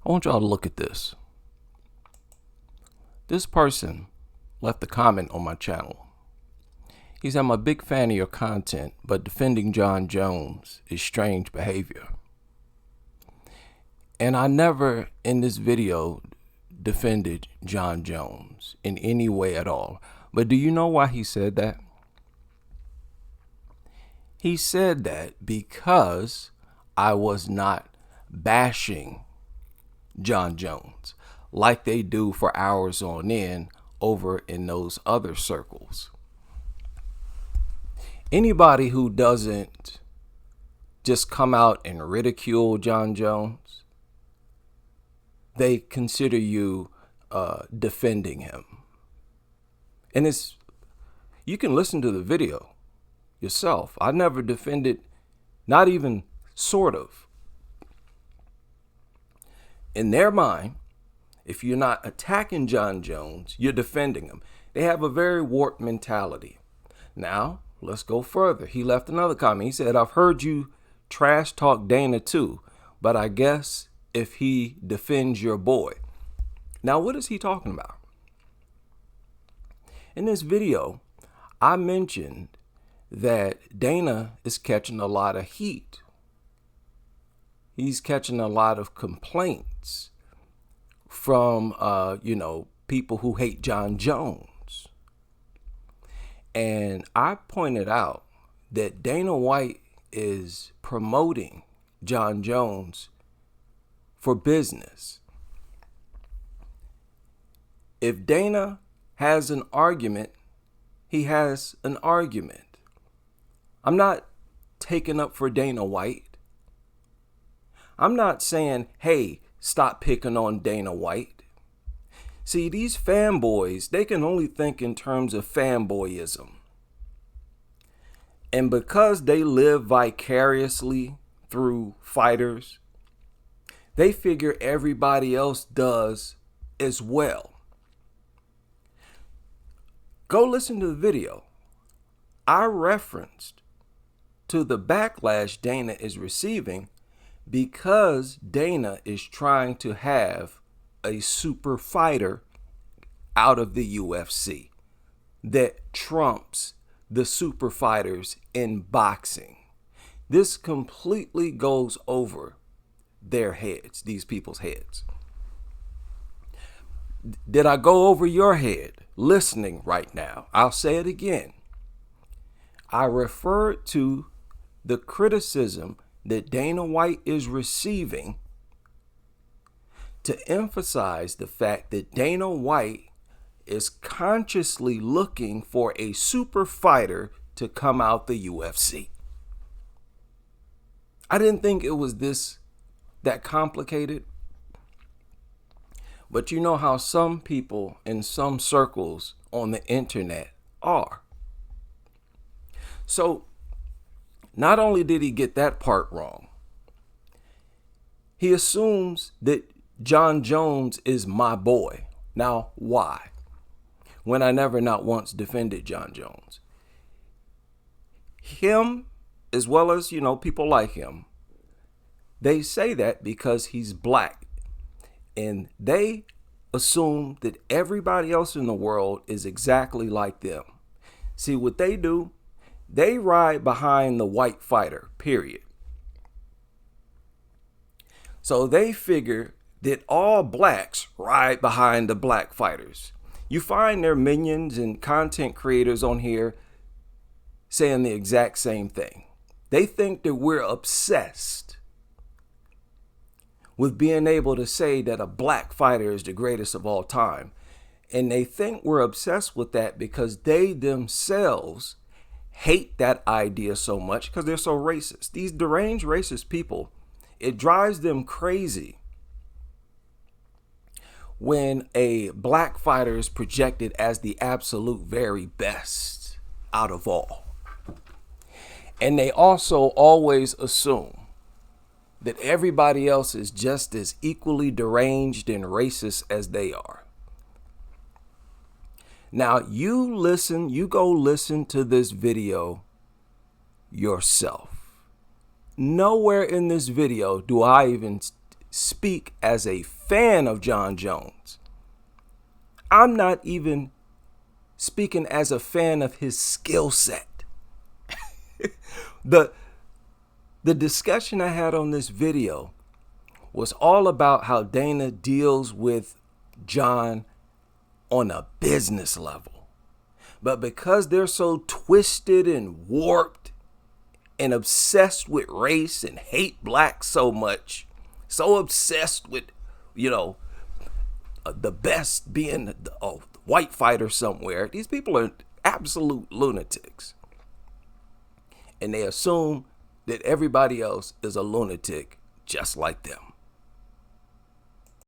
I want y'all to look at this. This person left a comment on my channel. He said, I'm a big fan of your content, but defending John Jones is strange behavior. And I never in this video defended John Jones in any way at all. But do you know why he said that? He said that because I was not bashing John Jones like they do for hours on end over in those other circles. Anybody who doesn't just come out and ridicule John Jones, they consider you defending him. And you can listen to the video yourself. I never defended, not even sort of. In their mind, if you're not attacking John Jones, you're defending him. They have a very warped mentality. Now, let's go further. He left another comment. He said, I've heard you trash talk Dana too, but I guess if he defends your boy. Now, what is he talking about? In this video, I mentioned that Dana is catching a lot of heat. He's catching a lot of complaints from, people who hate John Jones. And I pointed out that Dana White is promoting John Jones for business. If Dana has an argument, he has an argument. I'm not taking up for Dana White. I'm not saying, hey, stop picking on Dana White. See, these fanboys, they can only think in terms of fanboyism. And because they live vicariously through fighters, they figure everybody else does as well. Go listen to the video. I referenced to the backlash Dana is receiving because Dana is trying to have a super fighter out of the UFC that trumps the super fighters in boxing. This completely goes over their heads, these people's heads. Did I go over your head listening right now? I'll say it again. I referred to the criticism that Dana White is receiving to emphasize the fact that Dana White is consciously looking for a super fighter to come out the UFC. I didn't think it was that complicated. But you know how some people in some circles on the internet are. So not only did he get that part wrong, he assumes that John Jones is my boy. Now, why? When I never not once defended John Jones. Him, as well as, people like him, they say that because he's black. And they assume that everybody else in the world is exactly like them. See, what they do, they ride behind the white fighter, period. So they figure that all blacks ride behind the black fighters. You find their minions and content creators on here saying the exact same thing. They think that we're obsessed with being able to say that a black fighter is the greatest of all time. And they think we're obsessed with that because they themselves hate that idea so much because they're so racist. These deranged racist people, it drives them crazy when a black fighter is projected as the absolute very best out of all. And they also always assume that everybody else is just as equally deranged and racist as they are. Now you go listen to this video yourself. Nowhere in this video do I even speak as a fan of John Jones. I'm not even speaking as a fan of his skill set. The discussion I had on this video was all about how Dana deals with John on a business level. But because they're so twisted and warped and obsessed with race and hate blacks so much, so obsessed with, the best being a white fighter somewhere, these people are absolute lunatics. And they assume that everybody else is a lunatic just like them.